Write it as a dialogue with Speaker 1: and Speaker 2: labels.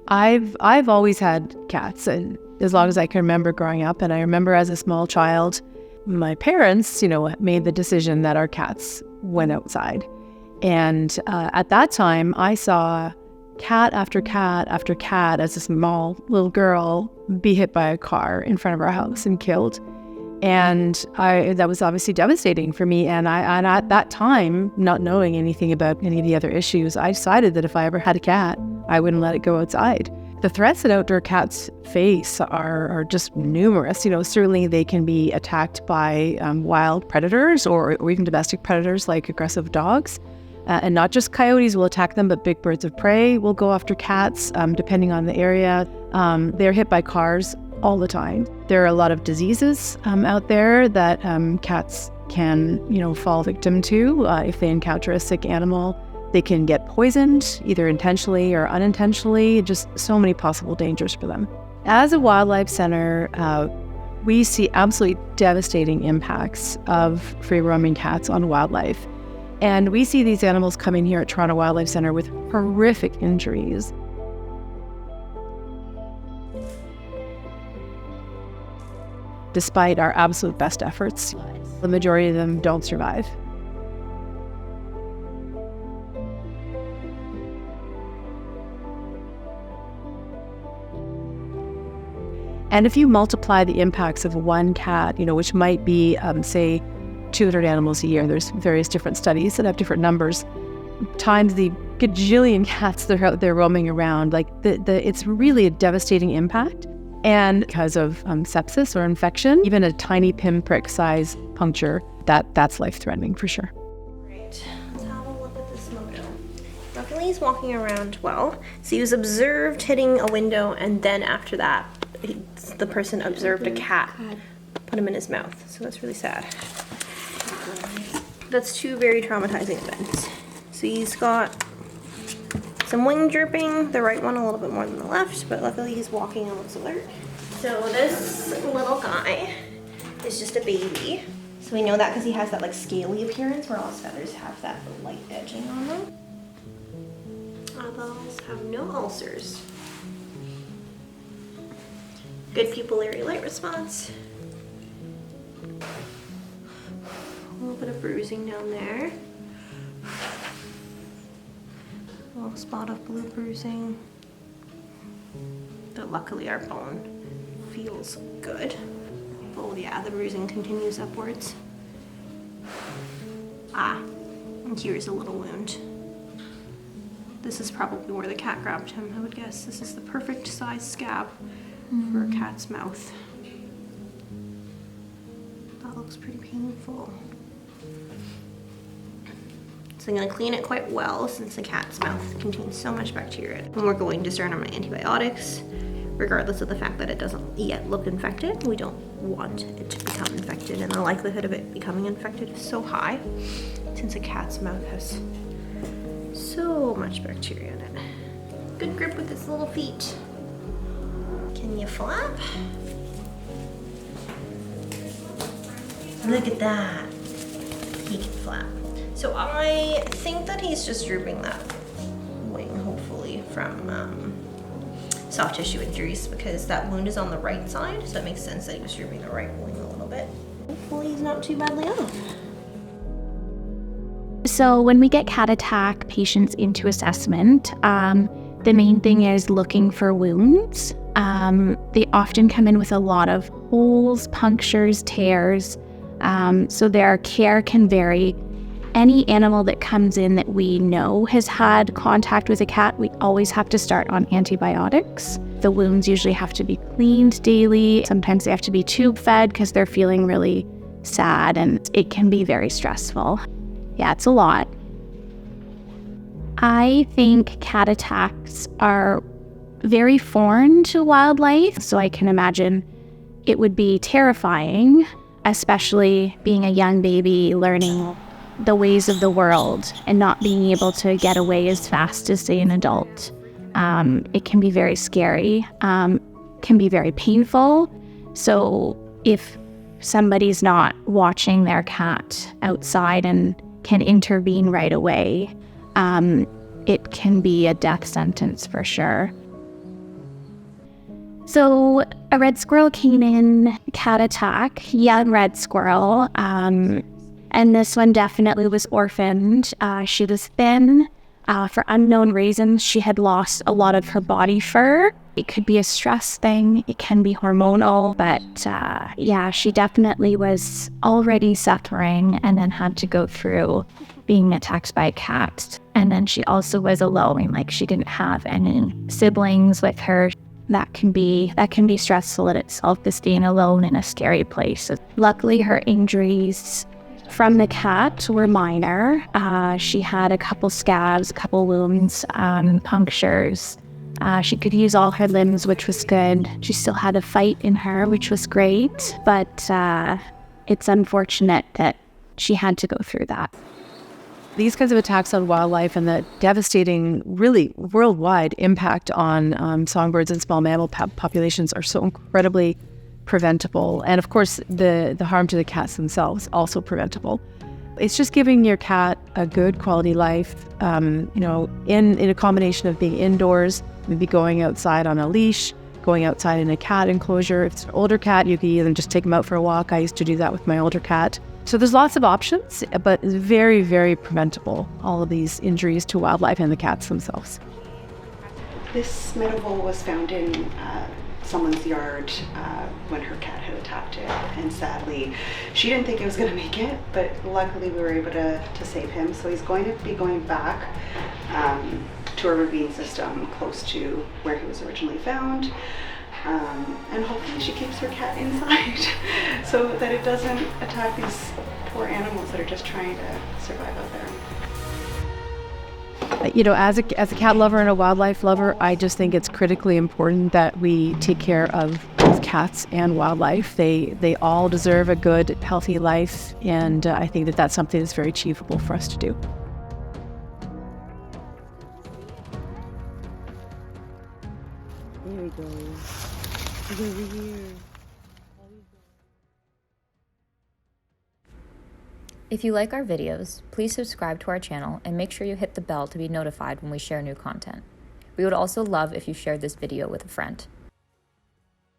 Speaker 1: I've always had cats, and as long as I can remember growing up. And I remember as a small child, my parents, made the decision that our cats went outside. And at that time, I saw cat after cat after cat as a small little girl be hit by a car in front of our house and killed. And that was obviously devastating for me. And at that time, not knowing anything about any of the other issues, I decided that if I ever had a cat, I wouldn't let it go outside. The threats that outdoor cats face are just numerous. Certainly they can be attacked by wild predators or even domestic predators like aggressive dogs. And not just coyotes will attack them, but big birds of prey will go after cats, depending on the area. They're hit by cars all the time. There are a lot of diseases out there that cats can, fall victim to. If they encounter a sick animal, they can get poisoned, either intentionally or unintentionally, just so many possible dangers for them. As a wildlife center, we see absolutely devastating impacts of free-roaming cats on wildlife. And we see these animals coming here at Toronto Wildlife Center with horrific injuries. Despite our absolute best efforts, the majority of them don't survive. And if you multiply the impacts of one cat, which might be, say, 200 animals a year, there's various different studies that have different numbers, times the gajillion cats that are out there roaming around, it's really a devastating impact. And because of sepsis or infection, even a tiny pinprick size puncture, that's life-threatening for sure.
Speaker 2: Right, let's have a look at this photo. Luckily he's walking around well. So he was observed hitting a window, and then after that, the person observed a cat put him in his mouth. So that's really sad. That's two very traumatizing events. So he's got some wing dripping, the right one a little bit more than the left, but luckily he's walking and looks alert. So this little guy is just a baby. So we know that because he has that scaly appearance where all his feathers have that light edging on them. Others have no ulcers. Good pupillary light response. A little bit of bruising down there. A little spot of blue bruising. But luckily our bone feels good. Oh yeah, the bruising continues upwards. And here's a little wound. This is probably where the cat grabbed him, I would guess. This is the perfect size scab for a cat's mouth. That looks pretty painful. So I'm going to clean it quite well since the cat's mouth contains so much bacteria. And we're going to start on my antibiotics, regardless of the fact that it doesn't yet look infected. We don't want it to become infected, and the likelihood of it becoming infected is so high since a cat's mouth has so much bacteria in it. Good grip with its little feet. Can you flap? Look at that. He can flap. So I think that he's just drooping that wing, hopefully, from soft tissue injuries, because that wound is on the right side, so it makes sense that he was drooping the right wing a little bit. Hopefully he's not too badly off.
Speaker 3: So when we get cat attack patients into assessment, the main thing is looking for wounds. They often come in with a lot of holes, punctures, tears, so their care can vary. Any animal that comes in that we know has had contact with a cat, we always have to start on antibiotics. The wounds usually have to be cleaned daily. Sometimes they have to be tube fed because they're feeling really sad, and it can be very stressful. Yeah, it's a lot. I think cat attacks are very foreign to wildlife, so I can imagine it would be terrifying, especially being a young baby learning the ways of the world and not being able to get away as fast as, say, an adult. It can be very scary, can be very painful. So if somebody's not watching their cat outside and can intervene right away, it can be a death sentence for sure. So a red squirrel came in, cat attack, young red squirrel, and this one definitely was orphaned. She was thin. For unknown reasons, she had lost a lot of her body fur. It could be a stress thing, it can be hormonal, but yeah, she definitely was already suffering and then had to go through being attacked by cats. And then she also was alone, like she didn't have any siblings with her. That can be stressful in itself, just being alone in a scary place. Luckily, her injuries from the cat were minor. She had a couple scabs, a couple wounds, punctures. She could use all her limbs, which was good. She still had a fight in her, which was great. But it's unfortunate that she had to go through that.
Speaker 1: These kinds of attacks on wildlife and the devastating, really worldwide impact on songbirds and small mammal populations are so incredibly preventable. And of course, the harm to the cats themselves also preventable. It's just giving your cat a good quality life, in a combination of being indoors, maybe going outside on a leash, going outside in a cat enclosure. If it's an older cat, you can even just take them out for a walk. I used to do that with my older cat. So there's lots of options, but it's very, very preventable, all of these injuries to wildlife and the cats themselves.
Speaker 4: This meadow vole was found in someone's yard when her cat had attacked it, and sadly she didn't think it was going to make it, but luckily we were able to save him. So he's going to be going back to a ravine system close to where he was originally found. And hopefully she keeps her cat inside so that it doesn't attack these poor animals that are just trying to survive out there.
Speaker 1: As a cat lover and a wildlife lover, I just think it's critically important that we take care of both cats and wildlife. They all deserve a good, healthy life, and I think that that's something that's very achievable for us to do. There we go. He's over here.
Speaker 5: If you like our videos, please subscribe to our channel and make sure you hit the bell to be notified when we share new content. We would also love if you shared this video with a friend.